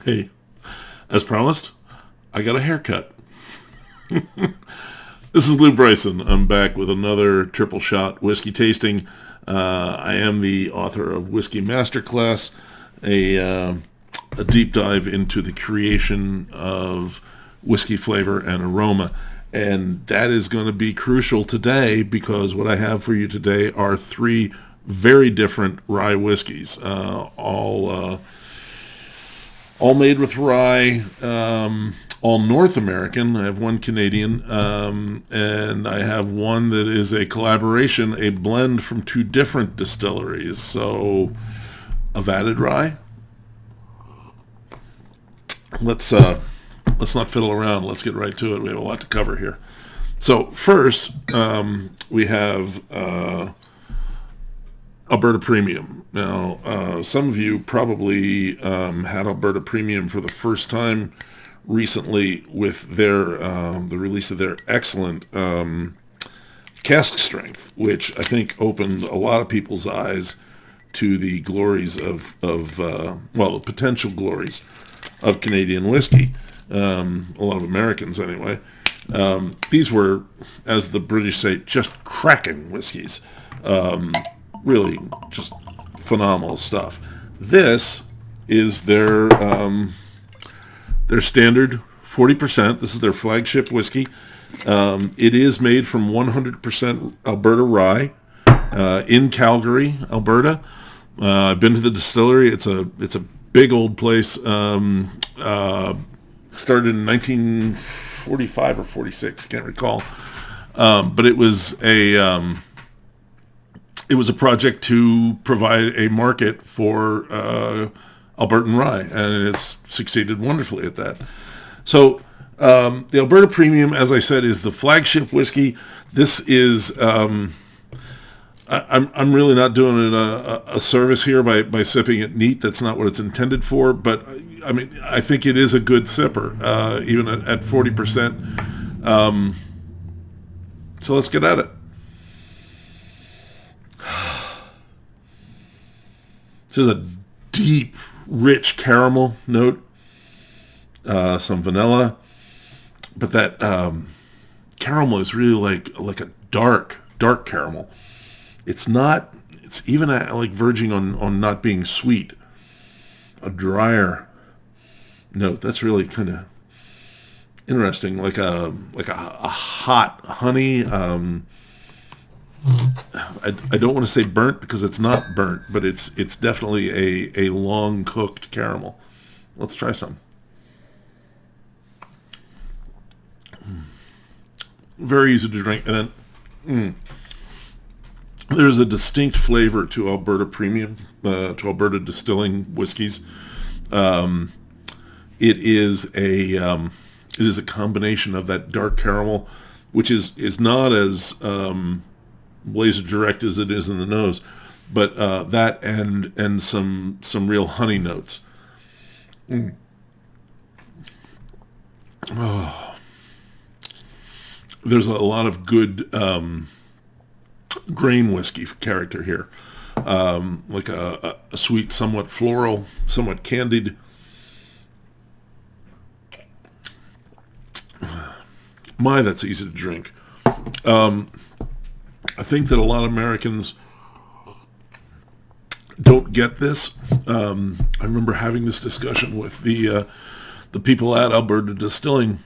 Hey, as promised, I got a haircut. This is Lou Bryson. I'm back with another triple shot whiskey tasting. I am the author of Whiskey Masterclass, a deep dive into the creation of whiskey flavor and aroma. And that is going to be crucial today because what I have for you today are three very different rye whiskeys, all made with rye, all North American. I have one Canadian, and I have one that is a collaboration, a blend from two different distilleries. So, a vatted rye. Let's not fiddle around. Let's get right to it. We have a lot to cover here. So first, we have Alberta Premium. Now, some of you probably had Alberta Premium for the first time recently with their the release of their excellent cask strength, which I think opened a lot of people's eyes to the glories of the potential glories of Canadian whiskey. A lot of Americans, anyway. These were, as the British say, just cracking whiskeys. Really, just phenomenal stuff. This is their standard 40%. This is their flagship whiskey. It is made from 100% Alberta rye in Calgary, Alberta. I've been to the distillery. It's a big old place. Started in 1945 or 46, can't recall. But it was a project to provide a market for Albertan rye, and it's succeeded wonderfully at that. So the Alberta Premium, as I said, is the flagship whiskey. This is I'm really not doing it a service here by sipping it neat. That's not what it's intended for. But I mean, I think it is a good sipper, even at 40%. So let's get at it. This is a deep, rich caramel note, some vanilla, but that caramel is really like a dark caramel. It's not. It's even like verging on not being sweet. A drier note. That's really kind of interesting. Like a hot honey. I don't want to say burnt because it's not burnt, but it's definitely a long cooked caramel. Let's try some. Very easy to drink, and then there's a distinct flavor to Alberta Premium, to Alberta Distilling whiskeys. It is a combination of that dark caramel, which is not as blazer direct as it is in the nose, but that and some real honey notes. Oh. There's a lot of good grain whiskey character here, like a sweet, somewhat floral, somewhat candied. My, that's easy to drink. I think that a lot of Americans don't get this. I remember having this discussion with the people at Alberta Distilling.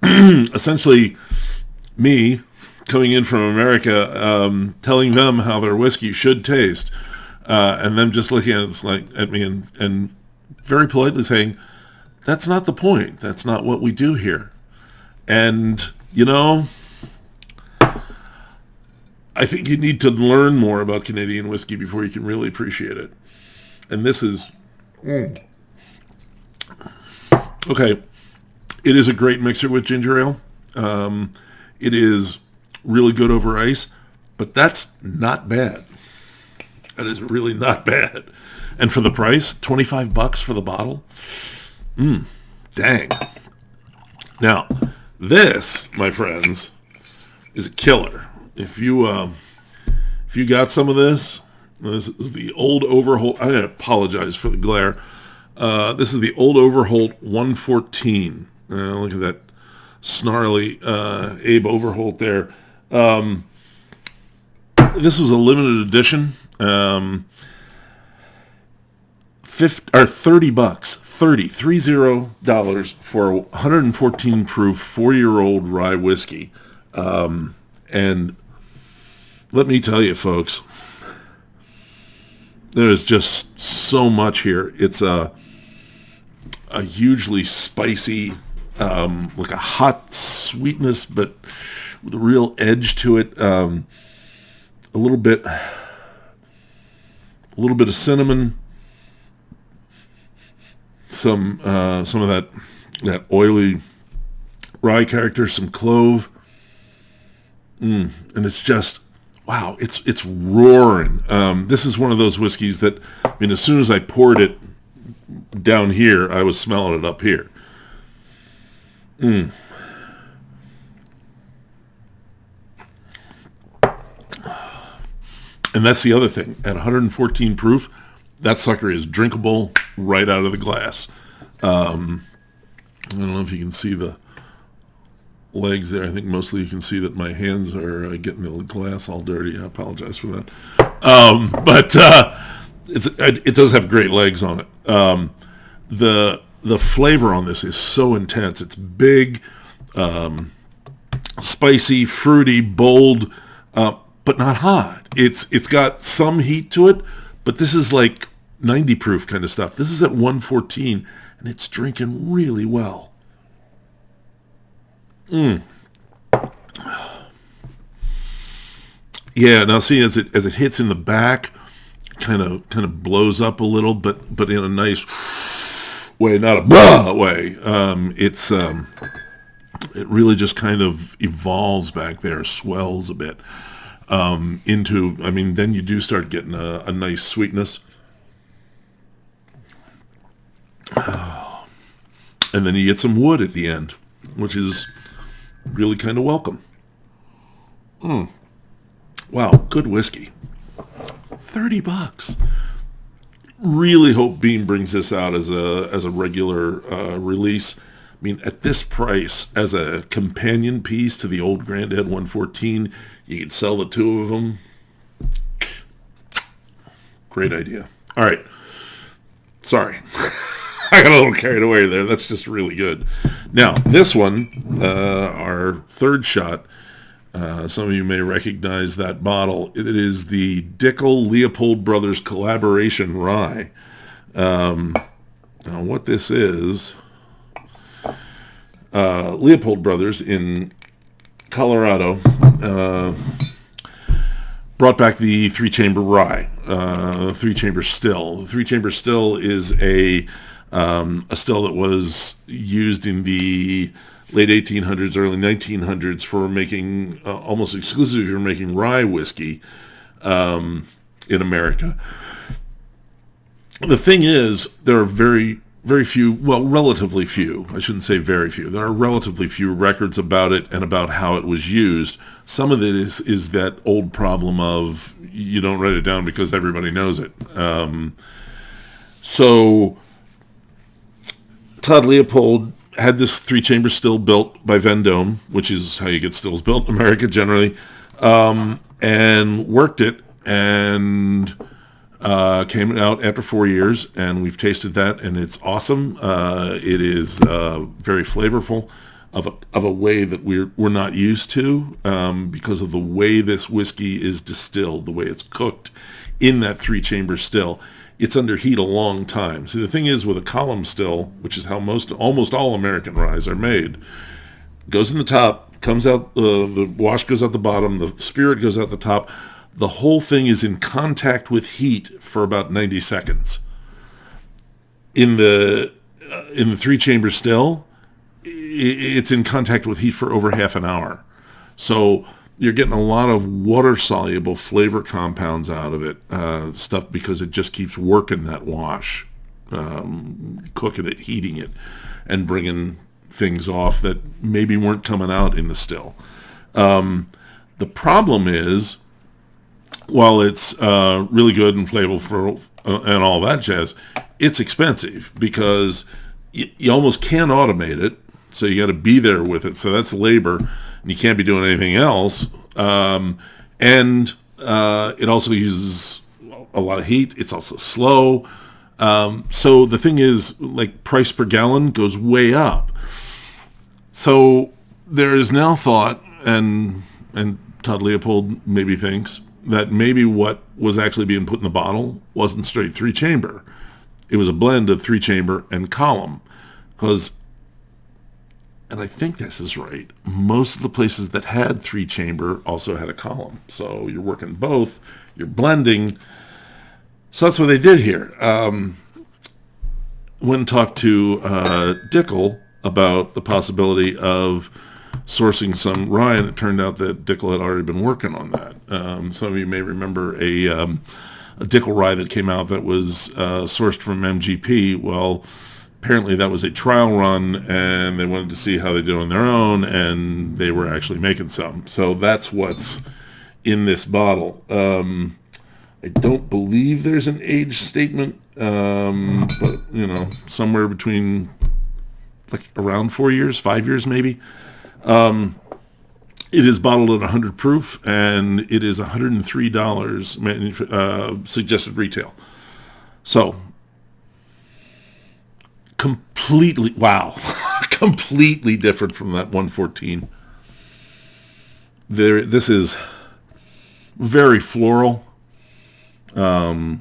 Essentially, me coming in from America, telling them how their whiskey should taste, and them just looking at me and very politely saying, "That's not the point. That's not what we do here." And I think you need to learn more about Canadian whiskey before you can really appreciate it. And this is... Okay. It is a great mixer with ginger ale. It is really good over ice, but that's not bad. That is really not bad. And for the price, $25 for the bottle? Dang. Now, this, my friends, is a killer. If you got some of this is the old Overholt. I apologize for the glare. This is the Old Overholt 114. Look at that snarly Abe Overholt there. This was a limited edition. $30, $30 for a 114 proof 4-year-old rye whiskey. And let me tell you, folks, there's just so much here. It's a hugely spicy, like a hot sweetness, but with a real edge to it. A little bit of cinnamon, some of that oily rye character, some clove, and it's just wow. It's roaring. This is one of those whiskeys that, I mean, as soon as I poured it down here, I was smelling it up here. And that's the other thing. At 114 proof, that sucker is drinkable right out of the glass. I don't know if you can see the legs there. I think mostly you can see that my hands are getting the glass all dirty. I apologize for that. But it does have great legs on it. The flavor on this is so intense. It's big, spicy, fruity, bold, but not hot. It's got some heat to it, but this is like 90 proof kind of stuff. This is at 114, and it's drinking really well. Yeah, now see, as it hits in the back, kind of blows up a little, but in a nice way, not a blah way. It really just kind of evolves back there, swells a bit. Into, I mean, then you do start getting a nice sweetness. And then you get some wood at the end, which is really kind of welcome. Wow, good whiskey. $30. Really hope Beam brings this out as a regular release. I mean, at this price, as a companion piece to the old Granddad 114, you could sell the two of them. Great idea. All right. Sorry. I got a little carried away there. That's just really good. Now, this one, our third shot, some of you may recognize that bottle. It is the Dickel Leopold Brothers Collaboration Rye. Now, what this is, Leopold Brothers in Colorado brought back the three-chamber rye, three-chamber still. The three-chamber still is a still that was used in the late 1800s, early 1900s for making, almost exclusively for making rye whiskey in America. The thing is, there are very few, well, relatively few, I shouldn't say very few, there are relatively few records about it and about how it was used. Some of it is that old problem of you don't write it down because everybody knows it. So Todd Leopold had this three-chamber still built by Vendome, which is how you get stills built in America generally, and worked it, and came out after 4 years, and we've tasted that, and it's awesome. It is very flavorful of a way that we're not used to, because of the way this whiskey is distilled, the way it's cooked in that three-chamber still. It's under heat a long time. See, the thing is with a column still, which is how almost all American ryes are made, goes in the top, comes out, the wash goes out the bottom, the spirit goes out the top. The whole thing is in contact with heat for about 90 seconds. In the three-chamber still, it's in contact with heat for over half an hour. So you're getting a lot of water-soluble flavor compounds out of it, stuff because it just keeps working that wash, cooking it, heating it, and bringing things off that maybe weren't coming out in the still. The problem is, while it's really good and flavorful and all that jazz, it's expensive because you almost can't automate it. So you got to be there with it. So that's labor, and you can't be doing anything else. And it also uses a lot of heat. It's also slow. So the thing is, like, price per gallon goes way up. So there is now thought, and Todd Leopold maybe thinks, that maybe what was actually being put in the bottle wasn't straight 3-chamber. It was a blend of 3-chamber and column. Because, and I think this is right, most of the places that had 3-chamber also had a column. So you're working both, you're blending. So that's what they did here. Went and talked to Dickel about the possibility of sourcing some rye, and it turned out that Dickel had already been working on that. Some of you may remember a Dickel Rye that came out that was sourced from MGP. Well, apparently that was a trial run, and they wanted to see how they do on their own, and they were actually making some. So that's what's in this bottle. I don't believe there's an age statement, but, you know, somewhere between, like, around 4 years, 5 years maybe. It is bottled at 100 proof, and it is $103 suggested retail. So, completely, wow, completely different from that 114. This is very floral. Wow,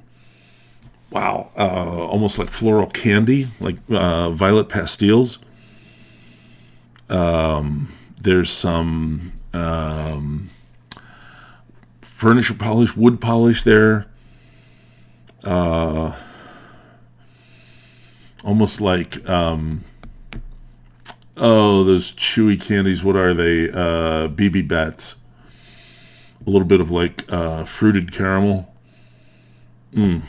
almost like floral candy, like violet pastilles. There's some furniture polish, wood polish there. Almost like, those chewy candies, what are they? BB Bats. A little bit of like fruited caramel. A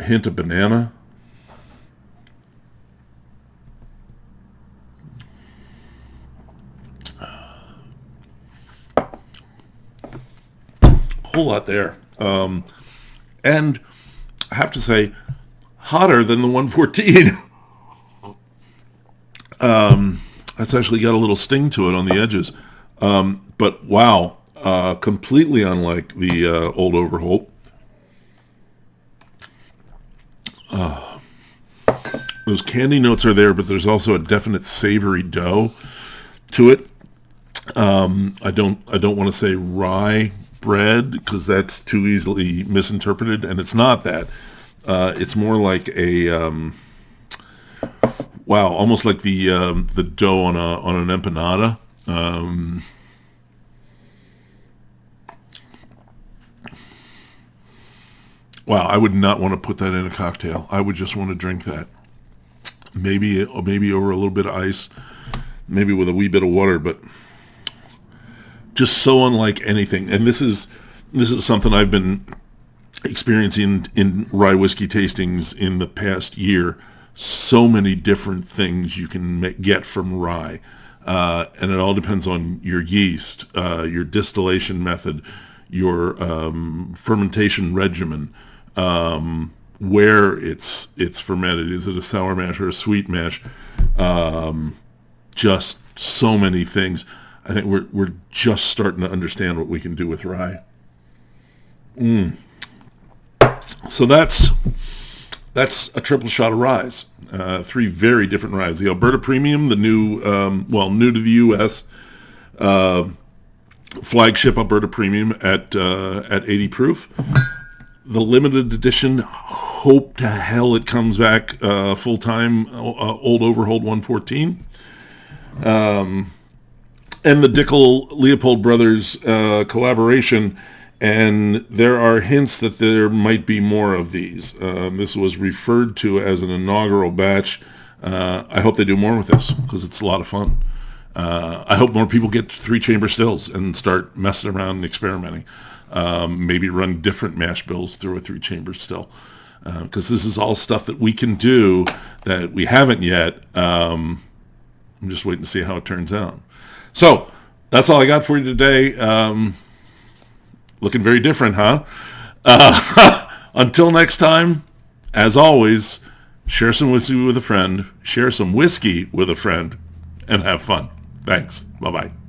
hint of banana. Whole lot there. And I have to say, hotter than the 114. That's actually got a little sting to it on the edges. But wow, completely unlike the old Overholt. Those candy notes are there, but there's also a definite savory dough to it. I don't want to say rye bread, because that's too easily misinterpreted, and it's not that. It's more like a almost like the dough on an empanada. Wow, I would not want to put that in a cocktail. I would just want to drink that. Maybe over a little bit of ice, maybe with a wee bit of water, but just so unlike anything. And this is something I've been experiencing in rye whiskey tastings in the past year. So many different things you can get from rye, and it all depends on your yeast, your distillation method, your fermentation regimen, where it's fermented. Is it a sour mash or a sweet mash? Just so many things. I think we're just starting to understand what we can do with rye. So that's a triple shot of ryes. 3 very different ryes. The Alberta Premium, the new to the U.S. Flagship Alberta Premium at 80 proof. The limited edition, hope to hell it comes back full time. Old Overholt 114. And the Dickel Leopold Brothers collaboration, and there are hints that there might be more of these. This was referred to as an inaugural batch. I hope they do more with this, because it's a lot of fun. I hope more people get 3-chamber stills and start messing around and experimenting. Maybe run different mash bills through a 3-chamber still, because this is all stuff that we can do that we haven't yet. I'm just waiting to see how it turns out. So that's all I got for you today. Looking very different, huh? Until next time, as always, share some whiskey with a friend, share some whiskey with a friend, and have fun. Thanks. Bye-bye.